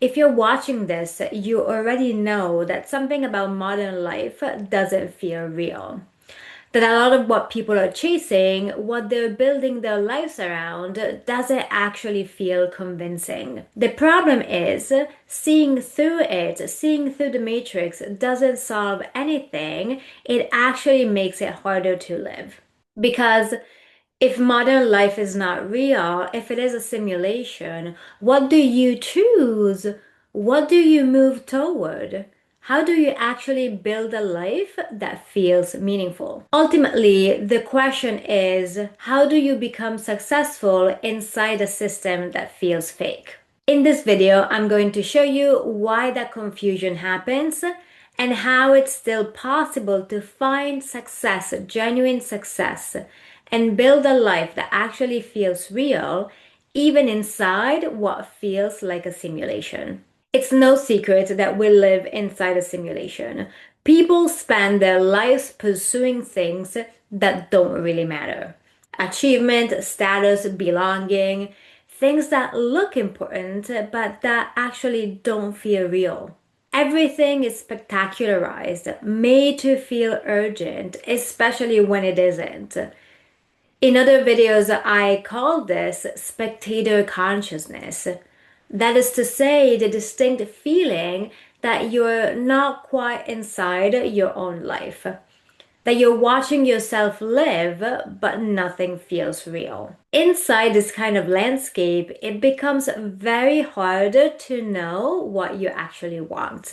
If you're watching this, you already know that something about modern life doesn't feel real. That a lot of what people are chasing, what they're building their lives around, doesn't actually feel convincing. The problem is seeing through it, seeing through the matrix doesn't solve anything. It actually makes it harder to live. Because if modern life is not real, if it is a simulation, what do you choose? What do you move toward? How do you actually build a life that feels meaningful? Ultimately, the question is, how do you become successful inside a system that feels fake? In this video, I'm going to show you why that confusion happens and how it's still possible to find success, genuine success, and build a life that actually feels real, even inside what feels like a simulation. It's no secret that we live inside a simulation. People spend their lives pursuing things that don't really matter. Achievement, status, belonging, things that look important but that actually don't feel real. Everything is spectacularized, made to feel urgent, especially when it isn't. In other videos, I call this spectator consciousness. That is to say, the distinct feeling that you're not quite inside your own life, that you're watching yourself live, but nothing feels real. Inside this kind of landscape, it becomes very hard to know what you actually want.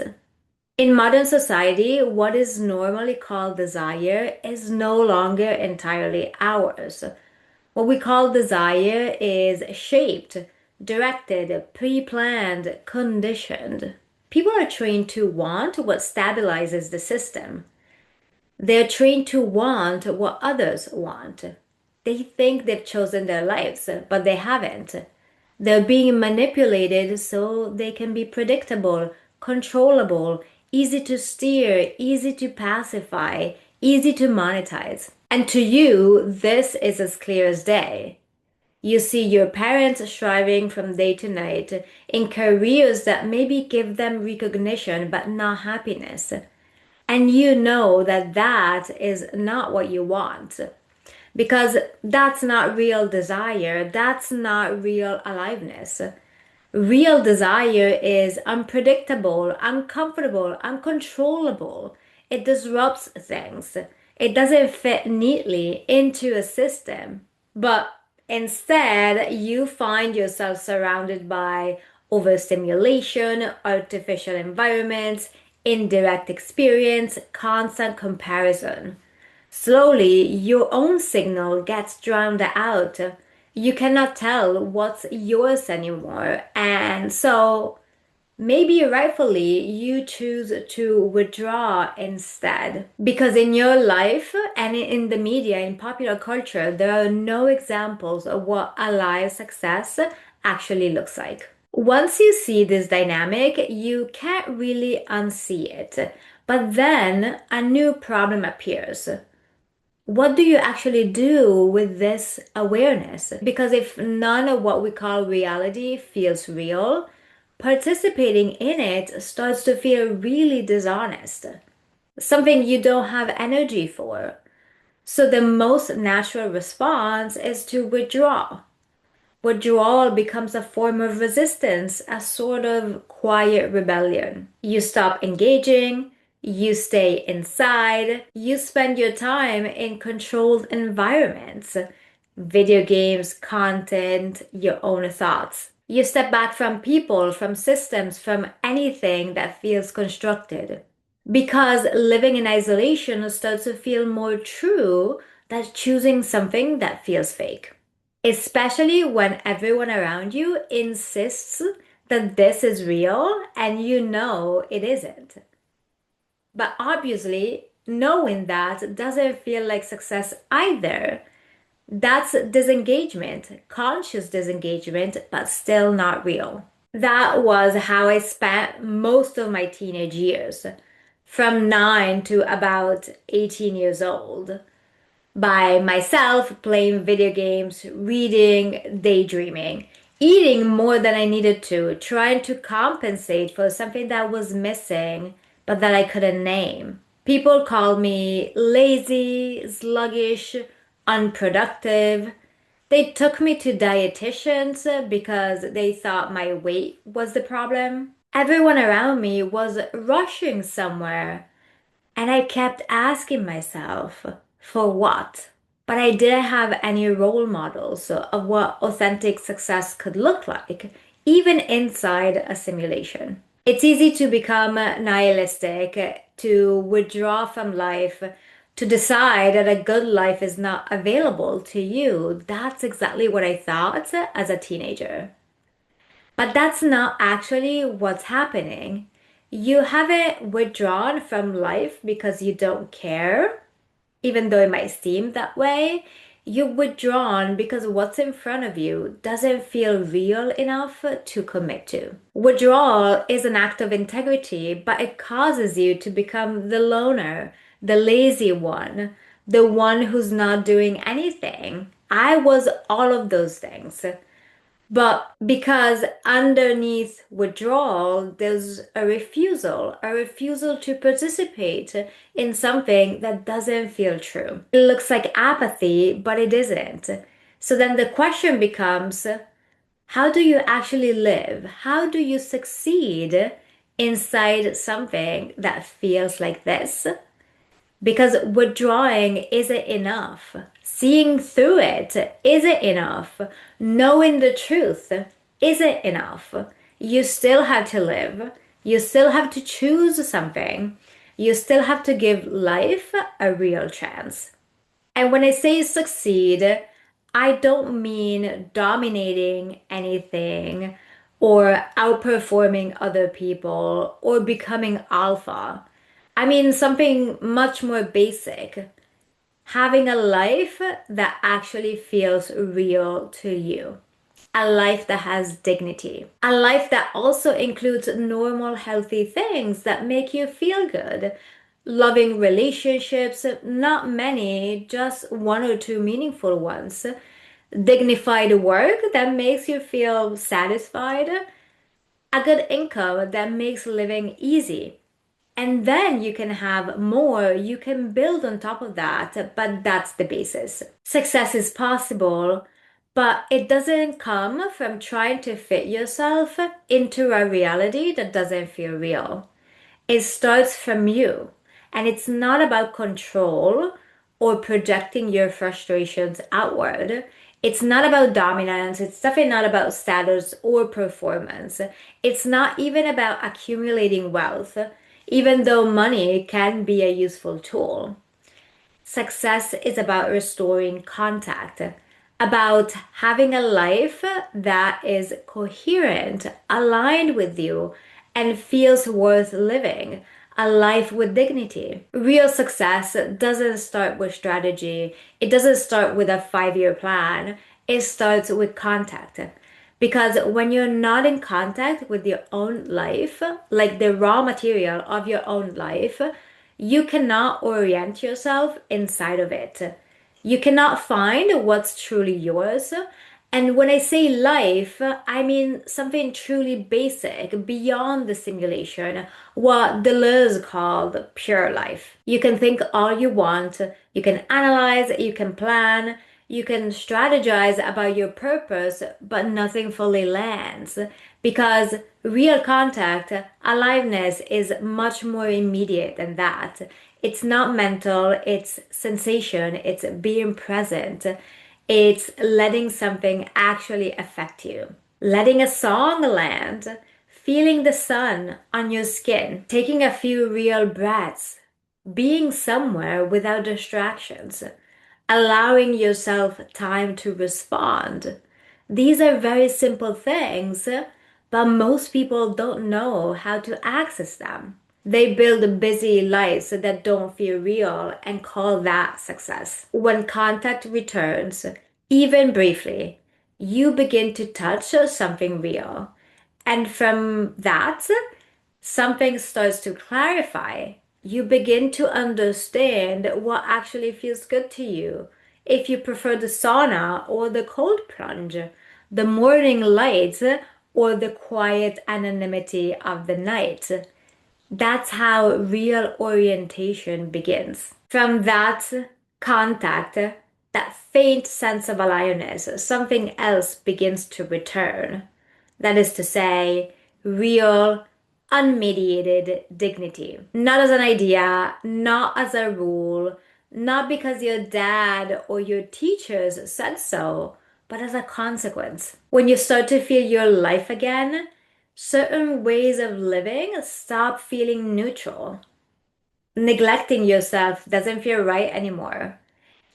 In modern society, what is normally called desire is no longer entirely ours. What we call desire is shaped, directed, pre-planned, conditioned. People are trained to want what stabilizes the system. They're trained to want what others want. They think they've chosen their lives, but they haven't. They're being manipulated so they can be predictable, controllable, easy to steer, easy to pacify, easy to monetize. And to you, this is as clear as day. You see your parents striving from day to night in careers that maybe give them recognition but not happiness. And you know that that is not what you want because that's not real desire, that's not real aliveness. Real desire is unpredictable, uncomfortable, uncontrollable. It disrupts things. It doesn't fit neatly into a system. But instead, you find yourself surrounded by overstimulation, artificial environments, indirect experience, constant comparison. Slowly, your own signal gets drowned out. You cannot tell what's yours anymore. And so maybe rightfully you choose to withdraw instead. Because in your life and in the media, in popular culture, there are no examples of what alive success actually looks like. Once you see this dynamic, you can't really unsee it. But then a new problem appears. What do you actually do with this awareness? Because if none of what we call reality feels real, participating in it starts to feel really dishonest, something you don't have energy for. So the most natural response is to withdraw. Withdrawal becomes a form of resistance, a sort of quiet rebellion. You stop engaging, you stay inside, you spend your time in controlled environments, video games, content, your own thoughts. You step back from people, from systems, from anything that feels constructed. Because living in isolation starts to feel more true than choosing something that feels fake, especially when everyone around you insists that this is real and you know it isn't. But obviously, knowing that doesn't feel like success either. That's disengagement, conscious disengagement, but still not real. That was how I spent most of my teenage years, from 9 to about 18 years old, by myself playing video games, reading, daydreaming. eating more than I needed to, trying to compensate for something that was missing, but that I couldn't name. People called me lazy, sluggish, unproductive. They took me to dietitians because they thought my weight was the problem. Everyone around me was rushing somewhere, and I kept asking myself, for what? But I didn't have any role models of what authentic success could look like, even inside a simulation. It's easy to become nihilistic, to withdraw from life, to decide that a good life is not available to you. That's exactly what I thought as a teenager. But that's not actually what's happening. You haven't withdrawn from life because you don't care, even though it might seem that way. You've withdrawn because what's in front of you doesn't feel real enough to commit to. Withdrawal is an act of integrity, but it causes you to become the loner, the lazy one, the one who's not doing anything. I was all of those things. But because underneath withdrawal, there's a refusal to participate in something that doesn't feel true. It looks like apathy, but it isn't. So then the question becomes, how do you actually live? How do you succeed inside something that feels like this? Because withdrawing isn't enough. Seeing through it isn't enough. Knowing the truth isn't enough. You still have to live. You still have to choose something. You still have to give life a real chance. And when I say succeed, I don't mean dominating anything or outperforming other people or becoming alpha. I mean something much more basic. Having a life that actually feels real to you. A life that has dignity. A life that also includes normal, healthy things that make you feel good. Loving relationships, not many, just one or two meaningful ones. Dignified work that makes you feel satisfied. A good income that makes living easy. And then you can have more, you can build on top of that, but that's the basis. Success is possible, but it doesn't come from trying to fit yourself into a reality that doesn't feel real. It starts from you. And it's not about control or projecting your frustrations outward. It's not about dominance. It's definitely not about status or performance. It's not even about accumulating wealth, even though money can be a useful tool. Success is about restoring contact, about having a life that is coherent, aligned with you, and feels worth living. A life with dignity. Real success doesn't start with strategy. It doesn't start with a 5 year plan. It starts with contact. Because when you're not in contact with your own life, like the raw material of your own life, you cannot orient yourself inside of it. You cannot find what's truly yours. And when I say life, I mean something truly basic beyond the simulation, what Deleuze called pure life. You can think all you want, you can analyze, you can plan, you can strategize about your purpose, but nothing fully lands because real contact, aliveness is much more immediate than that. It's not mental, it's sensation, it's being present, it's letting something actually affect you. Letting a song land, feeling the sun on your skin, taking a few real breaths, being somewhere without distractions, allowing yourself time to respond. These are very simple things, but most people don't know how to access them. They build busy lives that don't feel real and call that success. When contact returns, even briefly, you begin to touch something real. And from that, something starts to clarify. You begin to understand what actually feels good to you. If you prefer the sauna or the cold plunge, the morning light, or the quiet anonymity of the night. That's how real orientation begins. From that contact, that faint sense of aliveness, something else begins to return. That is to say, real, unmediated dignity. Not as an idea, not as a rule, not because your dad or your teachers said so, but as a consequence. When you start to feel your life again, certain ways of living stop feeling neutral. Neglecting yourself doesn't feel right anymore.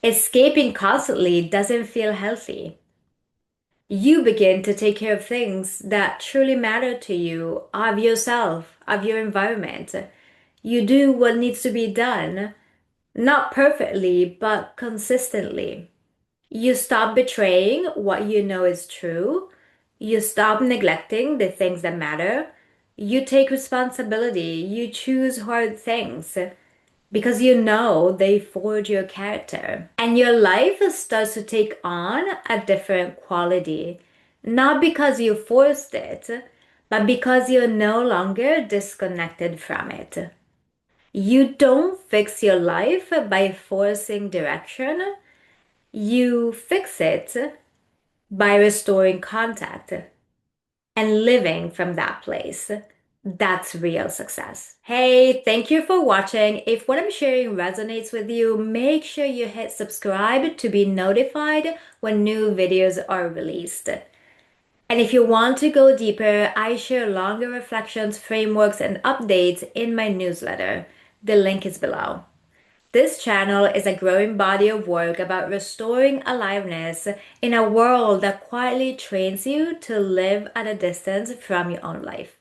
Escaping constantly doesn't feel healthy. You begin to take care of things that truly matter to you, of yourself, of your environment. You do what needs to be done, not perfectly, but consistently. You stop betraying what you know is true. You stop neglecting the things that matter. You take responsibility. You choose hard things because you know they forge your character. And your life starts to take on a different quality, not because you forced it, but because you're no longer disconnected from it. You don't fix your life by forcing direction. You fix it by restoring contact and living from that place. That's real success. Hey, thank you for watching. If what I'm sharing resonates with you, make sure you hit subscribe to be notified when new videos are released. And if you want to go deeper, I share longer reflections, frameworks, and updates in my newsletter. The link is below. This channel is a growing body of work about restoring aliveness in a world that quietly trains you to live at a distance from your own life.